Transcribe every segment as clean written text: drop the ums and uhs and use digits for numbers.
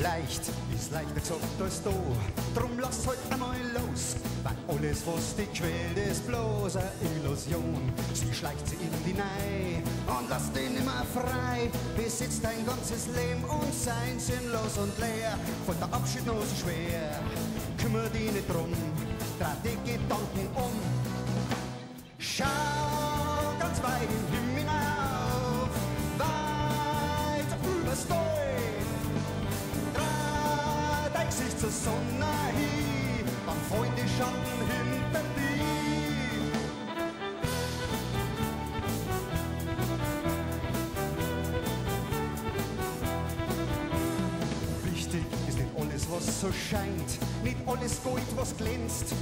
Leicht ist leichter gesagt als du, drum lass halt einmal los. Weil alles, was dich quält, ist bloß eine Illusion. Sie schleicht sie in die Nei und lass dich nimmer frei. Besitzt dein ganzes Leben und sein sinnlos und leer. Fällt der Abschied noch so schwer, kümmer dich nicht drum, dreh die Gedanken um. Schau ganz weit in den Himmel hinauf, weit übers Tal. Sich zur Sonne hin, dann fallen die Schatten hinter dir. Wichtig ist nicht alles, was so scheint, nicht alles Gold, was glänzt.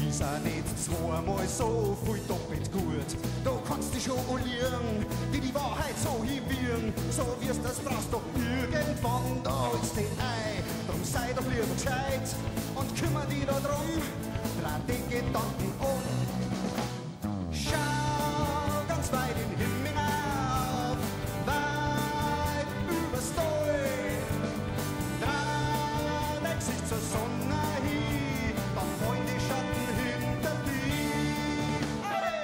Ist auch nicht zweimal so viel doppelt gut. Du kannst dich schon olieren, die Wahrheit so hinwirren. So wirst das brauchst du irgendwann, da holst dich ein. Drum sei doch lieber gescheit und kümmer dich da drum, dreh die Gedanken um. Schau ganz weit in den Himmel hinauf, weit übers Tal. Dreh dein Gesicht zur Sonne hin, dann fallen die Schatten hinter dir. Hey!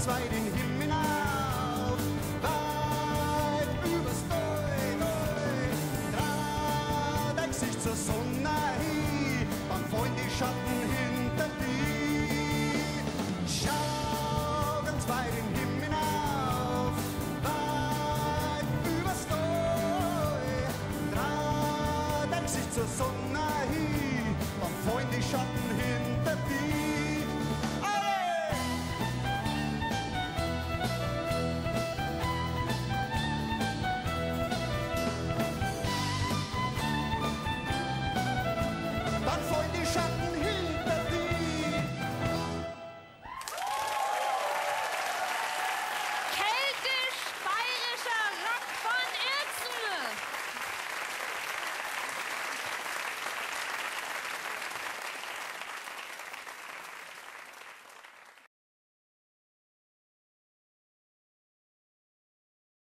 Weit in den Himmel hinauf, weit übers Tal. Dreh dein Gesicht zur Sonne hin, dann fallen die Schatten hinter dir. Schau ganz weit in den Himmel hinauf, weit übers Tal. Dreh dein Gesicht zur Sonne hin, dann fallen die Schatten hinter dir.